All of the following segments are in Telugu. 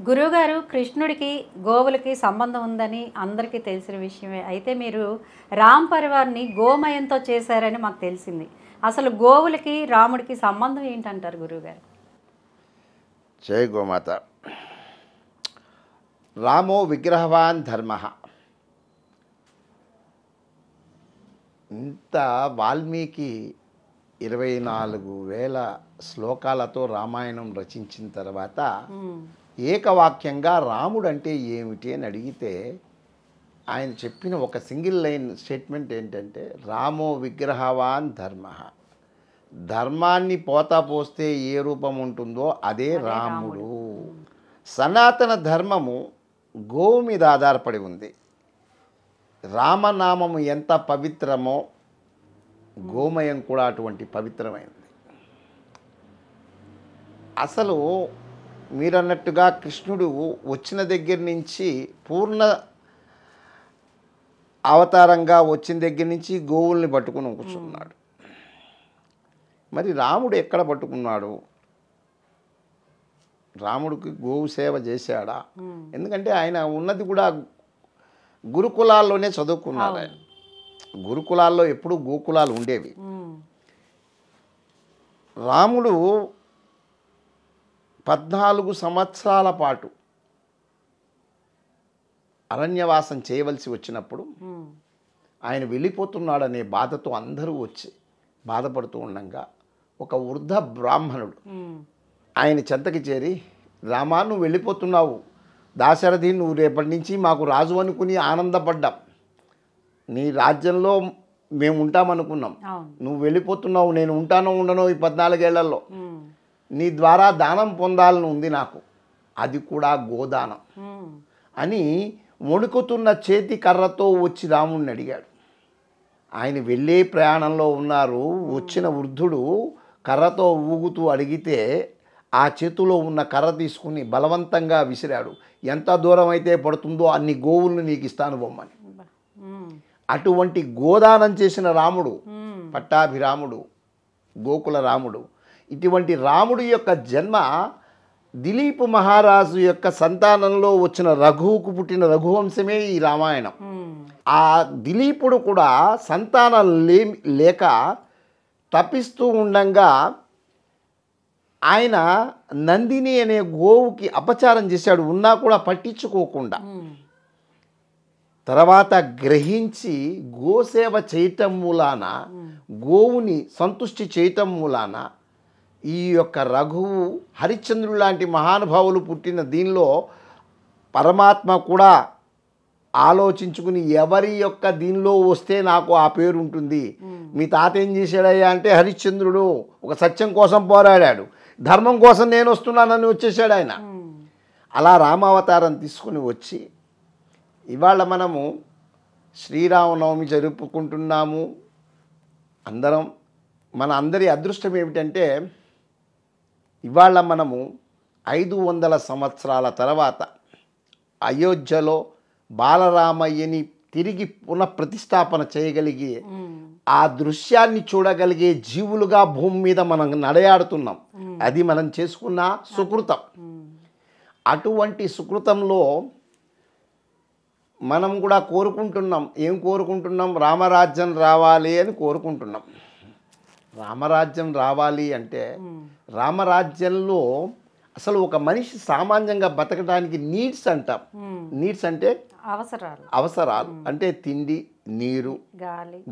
గురువుగారు కృష్ణుడికి గోవులకి సంబంధం ఉందని అందరికీ తెలిసిన విషయమే. అయితే మీరు రామ్ పరివార్ని గోమయంతో చేశారని మాకు తెలిసింది. అసలు గోవులకి రాముడికి సంబంధం ఏంటంటారు గురువుగారు? జై గోమాత. రామో విగ్రహవాన్ ధర్మ. ఇంత వాల్మీకి 24,000 శ్లోకాలతో రామాయణం రచించిన తర్వాత ఏకవాక్యంగా రాముడు అంటే ఏమిటి అని అడిగితే ఆయన చెప్పిన ఒక సింగిల్ లైన్ స్టేట్మెంట్ ఏంటంటే రామో విగ్రహవాన్ ధర్మ. ధర్మాన్ని పోతా పోస్తే ఏ రూపం ఉంటుందో అదే రాముడు. సనాతన ధర్మము గోవు మీద ఆధారపడి ఉంది. రామనామము ఎంత పవిత్రమో గోమయం కూడా అటువంటి పవిత్రమైనది. అసలు మీరన్నట్టుగా కృష్ణుడు వచ్చిన దగ్గర నుంచి పూర్ణ అవతారంగా వచ్చిన దగ్గర నుంచి గోవుల్ని పట్టుకుని కూర్చున్నాడు. మరి రాముడు ఎక్కడ పట్టుకున్నాడు? రాముడికి గోవు సేవ చేశాడా? ఎందుకంటే ఆయన ఉన్నది కూడా గురుకులాల్లోనే చదువుకున్నారు. ఆయన గురుకులాల్లో ఎప్పుడూ గోకులాలు ఉండేవి. రాముడు 14 సంవత్సరాల పాటు అరణ్యవాసం చేయవలసి వచ్చినప్పుడు ఆయన వెళ్ళిపోతున్నాడనే బాధతో అందరూ వచ్చి బాధపడుతూ ఉండగా ఒక వృద్ధ బ్రాహ్మణుడు ఆయన చెంతకి చేరి, రామా నువ్వు వెళ్ళిపోతున్నావు, దాశరథి నువ్వు రేపటి నుంచి మాకు రాజు అనుకుని ఆనందపడ్డాం, నీ రాజ్యంలో మేము ఉంటామనుకున్నాం, నువ్వు వెళ్ళిపోతున్నావు, నేను ఉంటానో ఉండనో ఈ 14 ఏళ్లలో, నీ ద్వారా దానం పొందాలని ఉంది నాకు, అది కూడా గోదానం అని వణుకుతున్న చేతి కర్రతో వచ్చి రాముడిని అడిగాడు. ఆయన వెళ్ళే ప్రయాణంలో ఉన్నారు. వచ్చిన వృద్ధుడు కర్రతో ఊగుతూ అడిగితే ఆ చేతిలో ఉన్న కర్ర తీసుకుని బలవంతంగా విసిరాడు. ఎంత దూరం అయితే పడుతుందో అన్ని గోవులను నీకు ఇస్తాను బొమ్మని. అటువంటి గోదానం చేసిన రాముడు పట్టాభిరాముడు, గోకుల రాముడు. ఇటువంటి రాముడి యొక్క జన్మ దిలీప్ మహారాజు యొక్క సంతానంలో వచ్చిన రఘువుకు పుట్టిన రఘువంశమే ఈ రామాయణం. ఆ దిలీపుడు కూడా సంతానం లేక తపిస్తూ ఉండంగా ఆయన నందిని అనే గోవుకి అపచారం చేశాడు, ఉన్నా కూడా పట్టించుకోకుండా. తర్వాత గ్రహించి గోసేవ చేయటం మూలాన, గోవుని సంతుష్టి చేయటం మూలాన ఈ యొక్క రఘువు, హరిశ్చంద్రుడు లాంటి మహానుభావులు పుట్టిన దీనిలో పరమాత్మ కూడా ఆలోచించుకుని ఎవరి యొక్క దీనిలో వస్తే నాకు ఆ పేరు ఉంటుంది. మీ తాత ఏం చేశాడయ్యా అంటే హరిశ్చంద్రుడు ఒక సత్యం కోసం పోరాడాడు, ధర్మం కోసం నేను వస్తున్నానని వచ్చేసాడు ఆయన. అలా రామావతారం తీసుకుని వచ్చి ఇవాళ మనము శ్రీరామనవమి జరుపుకుంటున్నాము అందరం. మన అందరి అదృష్టం ఏమిటంటే ఇవాళ మనము 500 సంవత్సరాల తర్వాత అయోధ్యలో బాలరామయ్యని తిరిగి పునఃప్రతిష్టాపన చేయగలిగే ఆ దృశ్యాన్ని చూడగలిగే జీవులుగా భూమి మీద మనం నడయాడుతున్నాం. అది మనం చేసుకున్న సుకృతం. అటువంటి సుకృతంలో మనం కూడా కోరుకుంటున్నాం. ఏం కోరుకుంటున్నాం? రామరాజ్యం రావాలి అని కోరుకుంటున్నాం. రామరాజ్యం రావాలి అంటే రామరాజ్యంలో అసలు ఒక మనిషి సామాన్యంగా బతకడానికి నీడ్స్ అంటాం. నీడ్స్ అంటే అవసరాలు అంటే తిండి, నీరు,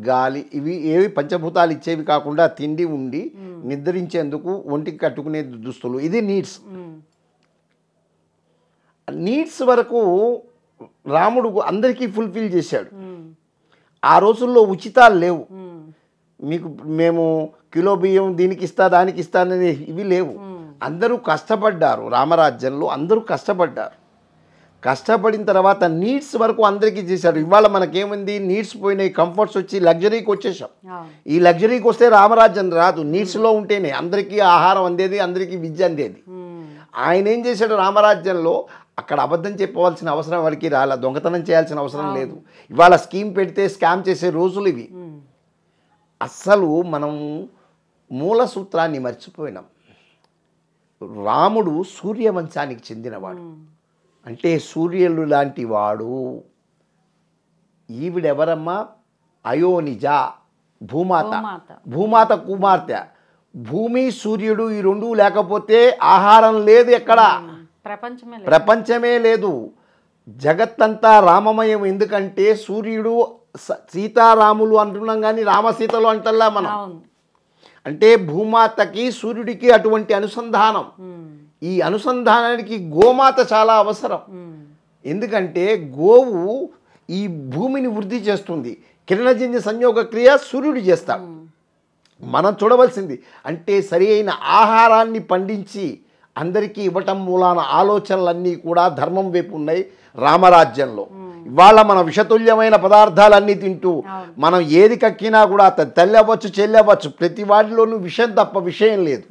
గాలి. ఇవి ఏవి పంచభూతాలు ఇచ్చేవి కాకుండా తిండి, ఉండి నిద్రించేందుకు ఒంటికి కట్టుకునే దుస్తులు, ఇది నీడ్స్. నీడ్స్ వరకు రాముడు అందరికీ ఫుల్ఫిల్ చేశాడు. ఆ రోజుల్లో ఉచితాలు లేవు. మేము కిలో బియ్యం దీనికి ఇస్తా దానికి ఇస్తానని ఇవి లేవు. అందరూ కష్టపడ్డారు. రామరాజ్యంలో అందరూ కష్టపడ్డారు. కష్టపడిన తర్వాత నీడ్స్ వరకు అందరికీ చేశాడు. ఇవాళ మనకేముంది? నీడ్స్ పోయినాయి, కంఫర్ట్స్ వచ్చి లగ్జరీకి వచ్చేసాం. ఈ లగ్జరీకి వస్తే రామరాజ్యం రాదు. నీడ్స్లో ఉంటేనే అందరికీ ఆహారం అందేది, అందరికీ విద్య అందేది. ఆయన ఏం చేశాడు? రామరాజ్యంలో అక్కడ అబద్ధం చెప్పవలసిన అవసరం వాడికి రాలా, దొంగతనం చేయాల్సిన అవసరం లేదు. ఇవాళ స్కీమ్ పెడితే స్కామ్ చేసే రోజులు ఇవి. అస్సలు మనం మూల సూత్రాన్ని మర్చిపోయినాం. రాముడు సూర్యవంశానికి చెందినవాడు. అంటే సూర్యుడు లాంటి వాడు. ఈవిడెవరమ్మా? అయోనిజ, భూమాత. భూమాత కుమార్తె. భూమి సూర్యుడు ఈ రెండు లేకపోతే ఆహారం లేదు ఎక్కడ, ప్రపంచమే లేదు. జగత్తంతా రామమయం. ఎందుకంటే సూర్యుడు సీతారాములు అంటున్నాం కానీ రామసీతలు అంటల్లా మనం. అంటే భూమాతకి సూర్యుడికి అటువంటి అనుసంధానం. ఈ అనుసంధానానికి గోమాత చాలా అవసరం. ఎందుకంటే గోవు ఈ భూమిని వృద్ధి చేస్తుంది. కిరణజన్య సంయోగ క్రియ సూర్యుడు చేస్తాడు. మనం చూడవలసింది అంటే సరి అయిన ఆహారాన్ని పండించి అందరికీ ఇవ్వటం మూలాన ఆలోచనలన్నీ కూడా ధర్మం వైపు ఉన్నాయి రామరాజ్యంలో. ఇవాళ మన విషతుల్యమైన పదార్థాలన్నీ తింటూ మనం ఏది కక్కినా కూడా తెల్లవచ్చు చెల్లవచ్చు, ప్రతి వాటిలోనూ విషం తప్ప విషయం లేదు.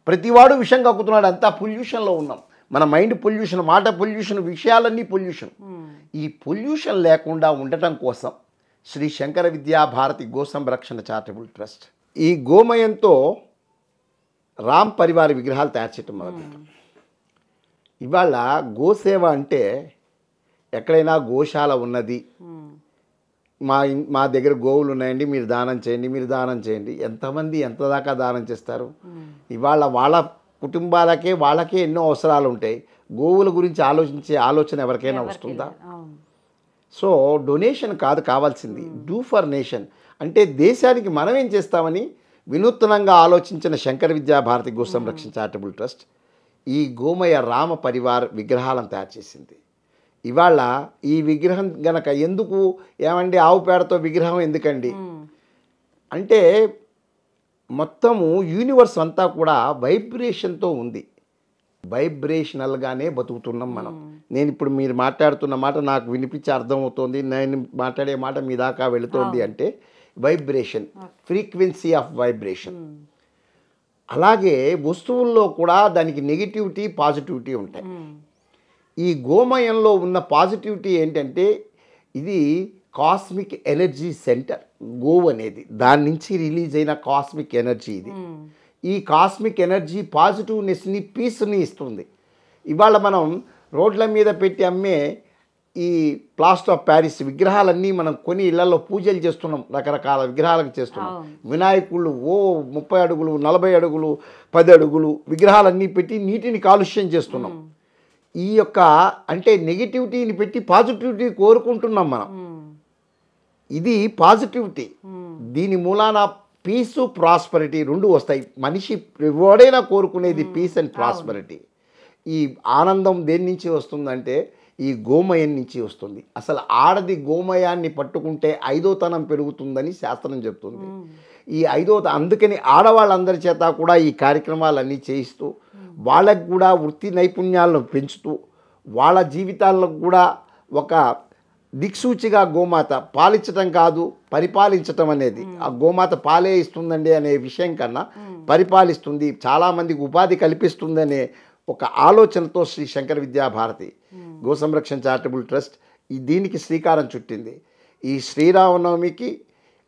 ప్రతివాడు విషం కక్కుతున్నాడు. అంతా పొల్యూషన్లో ఉన్నాం. మన మైండ్ పొల్యూషన్, మాట పొల్యూషన్, విషయాలన్నీ పొల్యూషన్. ఈ పొల్యూషన్ లేకుండా ఉండటం కోసం శ్రీ శంకర విద్యా భారతి గో సంరక్షణ చారిటబుల్ ట్రస్ట్ ఈ గోమయంతో రామ్ పరివార్ విగ్రహాలు తయారు చేయటం మొదలుపెట్టాం. ఇవాళ గోసేవ అంటే ఎక్కడైనా గోశాల ఉన్నది, మా దగ్గర గోవులు ఉన్నాయండి, మీరు దానం చేయండి, మీరు దానం చేయండి. ఎంతమంది ఎంత దాకా దానం చేస్తారు? ఇవాళ వాళ్ళ కుటుంబాలకే వాళ్ళకే ఎన్నో అవసరాలు ఉంటాయి. గోవుల గురించి ఆలోచించే ఆలోచన ఎవరికైనా వస్తుందా? సో డొనేషన్ కాదు కావాల్సింది, డూ ఫర్ నేషన్. అంటే దేశానికి మనం ఏం చేస్తామని వినూత్నంగా ఆలోచించిన శంకర విద్యా భారతి గో సంరక్షణ చారిటబుల్ ట్రస్ట్ ఈ గోమయ రామ పరివార్ విగ్రహాలను తయారు చేసింది. ఇవాళ ఈ విగ్రహం గనక ఎందుకు ఏమండి ఆవు పేడతో విగ్రహం ఎందుకండి అంటే మొత్తము యూనివర్స్ అంతా కూడా వైబ్రేషన్తో ఉంది. వైబ్రేషనల్గానే బతుకుతున్నాం మనం. నేను ఇప్పుడు మీరు మాట్లాడుతున్న మాట నాకు వినిపించి అర్థమవుతోంది, నేను మాట్లాడే మాట మీ దాకా వెళుతోంది అంటే వైబ్రేషన్, ఫ్రీక్వెన్సీ ఆఫ్ వైబ్రేషన్. అలాగే వస్తువుల్లో కూడా దానికి నెగిటివిటీ పాజిటివిటీ ఉంటాయి. ఈ గోమయంలో ఉన్న పాజిటివిటీ ఏంటంటే ఇది కాస్మిక్ ఎనర్జీ సెంటర్. గోవు అనేది దాని నుంచి రిలీజ్ అయిన కాస్మిక్ ఎనర్జీ ఇది. ఈ కాస్మిక్ ఎనర్జీ పాజిటివ్నెస్ని, పీస్ని ఇస్తుంది. ఇవాళ మనం రోడ్ల మీద పెట్టి అమ్మే ఈ ప్లాస్టర్ ఆఫ్ ప్యారిస్ విగ్రహాలన్నీ మనం కొని ఇళ్లలో పూజలు చేస్తున్నాం, రకరకాల విగ్రహాలకు చేస్తున్నాం. వినాయకుళ్ళు 30 అడుగులు 40 అడుగులు 10 అడుగులు విగ్రహాలన్నీ పెట్టి నీటిని కాలుష్యం చేస్తున్నాం. ఈ యొక్క అంటే నెగిటివిటీని పెట్టి పాజిటివిటీ కోరుకుంటున్నాం మనం. ఇది పాజిటివిటీ. దీని మూలాన పీసు ప్రాస్పరిటీ రెండు వస్తాయి. మనిషి ఎవడైనా కోరుకునేది పీస్ అండ్ ప్రాస్పరిటీ. ఈ ఆనందం దేని నుంచి వస్తుందంటే ఈ గోమయం నుంచి వస్తుంది. అసలు ఆడది గోమయాన్ని పట్టుకుంటే 5వ పెరుగుతుందని శాస్త్రం చెప్తుంది. ఈ అందుకని ఆడవాళ్ళందరి చేత కూడా ఈ కార్యక్రమాలన్నీ చేయిస్తూ వాళ్ళకు కూడా వృత్తి నైపుణ్యాలను పెంచుతూ వాళ్ళ జీవితాలకు కూడా ఒక దిక్సూచిగా గోమాత పాలించటం కాదు పరిపాలించటం అనేది. ఆ గోమాత పాలే ఇస్తుందండి అనే విషయం కన్నా పరిపాలిస్తుంది, చాలామందికి ఉపాధి కల్పిస్తుందనే ఒక ఆలోచనతో శ్రీ శంకర విద్యా భారతి గో సంరక్షణ చారిటబుల్ ట్రస్ట్ దీనికి శ్రీకారం చుట్టింది. ఈ శ్రీరామనవమికి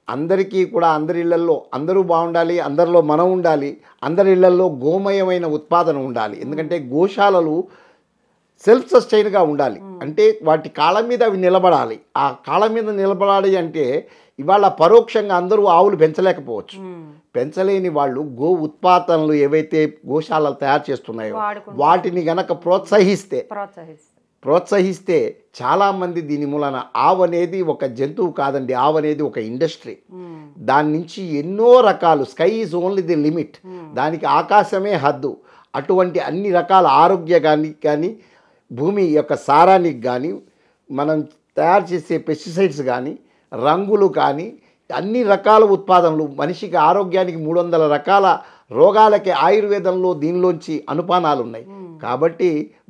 అందరికీ కూడా అందరి ఇళ్లల్లో అందరూ బాగుండాలి, అందరిలో మనం ఉండాలి, అందరి ఇళ్లల్లో గోమయమైన ఉత్పాదన ఉండాలి. ఎందుకంటే గోశాలలు సెల్ఫ్ సస్టైన్గా ఉండాలి. అంటే వాటి కాళ్ళ మీద అవి నిలబడాలి. ఆ కాళ్ళ మీద నిలబడాలి అంటే ఇవాళ పరోక్షంగా అందరూ ఆవులు పెంచలేకపోవచ్చు. పెంచలేని వాళ్ళు గో ఉత్పాదనలు ఏవైతే గోశాలలు తయారు చేస్తున్నాయో వాటిని గనక ప్రోత్సహిస్తే చాలామంది దీని మూలన ఆవు అనేది ఒక జంతువు కాదండి, ఆవు అనేది ఒక ఇండస్ట్రీ. దాని నుంచి ఎన్నో రకాలు, sky is only the limit, దానికి ఆకాశమే హద్దు. అటువంటి అన్ని రకాల ఆరోగ్యానికి కానీ భూమి యొక్క సారానికి కానీ మనం తయారు చేసే పెస్టిసైడ్స్ కానీ రంగులు కానీ అన్ని రకాల ఉత్పాదనలు మనిషికి ఆరోగ్యానికి 300 రకాల రోగాలకి ఆయుర్వేదంలో దీనిలోంచి అనుపానాలు ఉన్నాయి. కాబట్టి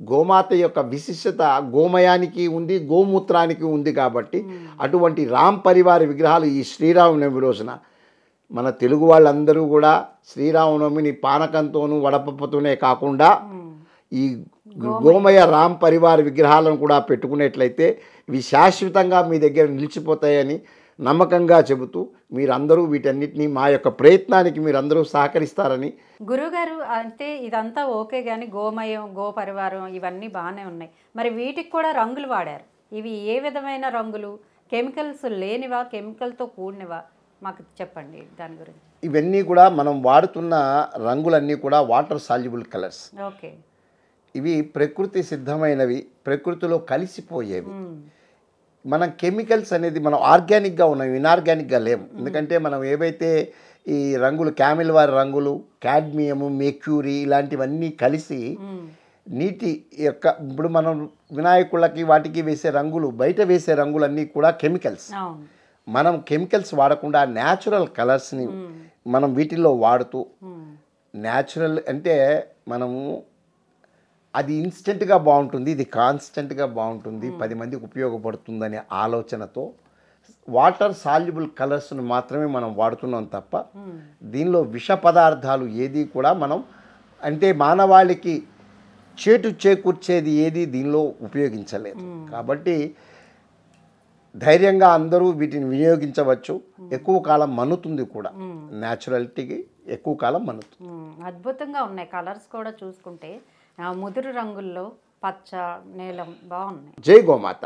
గోమాత యొక్క విశిష్టత గోమయానికి ఉంది, గోమూత్రానికి ఉంది. కాబట్టి అటువంటి రామ్ పరివార విగ్రహాలు ఈ శ్రీరామనవమి రోజున మన తెలుగు వాళ్ళందరూ కూడా శ్రీరామనవమిని పానకంతోనూ వడపప్పుతోనే కాకుండా ఈ గోమయ రామ్ పరివార విగ్రహాలను కూడా పెట్టుకునేట్లయితే ఇవి శాశ్వతంగా మీ దగ్గర నిలిచిపోతాయని నమ్మకంగా చెబుతూ మీరందరూ వీటన్నిటినీ మా యొక్క ప్రయత్నానికి మీరందరూ సహకరిస్తారని. గురుగారు అంటే ఇదంతా ఓకే కానీ గోమయం గో పరివారం ఇవన్నీ బాగానే ఉన్నాయి, మరి వీటికి కూడా రంగులు వాడారు. ఇవి ఏ విధమైన రంగులు? కెమికల్స్ లేనివా, కెమికల్తో కూడినవా? మాకు చెప్పండి దాని గురించి. ఇవన్నీ కూడా మనం వాడుతున్న రంగులన్నీ కూడా వాటర్ సాల్యుబుల్ కలర్స్. ఓకే. ఇవి ప్రకృతి సిద్ధమైనవి, ప్రకృతిలో కలిసిపోయేవి. మనం కెమికల్స్ అనేది మనం ఆర్గానిక్గా ఉన్నాం, ఇన్ఆర్గానిక్గా లేము. ఎందుకంటే మనం ఏవైతే ఈ రంగులు క్యామిల్ వారి రంగులు, కాడ్మియము, మెర్క్యూరీ ఇలాంటివన్నీ కలిసి నీటి యొక్క ఇప్పుడు మనం వినాయకుళ్ళకి వాటికి వేసే రంగులు, బయట వేసే రంగులన్నీ కూడా కెమికల్స్. మనం కెమికల్స్ వాడకుండా న్యాచురల్ కలర్స్ని మనం వీటిల్లో వాడుతూ, న్యాచురల్ అంటే మనము అది ఇన్స్టెంట్గా బాగుంటుంది, ఇది కాన్స్టెంట్గా బాగుంటుంది, 10 మందికి ఉపయోగపడుతుందనే ఆలోచనతో వాటర్ సాల్యుబుల్ కలర్స్ను మాత్రమే మనం వాడుతున్నాం తప్ప దీనిలో విష పదార్థాలు ఏది కూడా మనం అంటే మానవాళికి చేటు చేకూర్చేది ఏది దీనిలో ఉపయోగించలేదు. కాబట్టి ధైర్యంగా అందరూ వీటిని వినియోగించవచ్చు. ఎక్కువ కాలం మన్నుతుంది కూడా, న్యాచురాలిటీకి ఎక్కువ కాలం మన్నుతుంది. అద్భుతంగా ఉన్నాయి కలర్స్ కూడా చూసుకుంటే, ముదురు రంగుల్లో పచ్చ, నీలం బాగున్నాయి. జై గోమాత.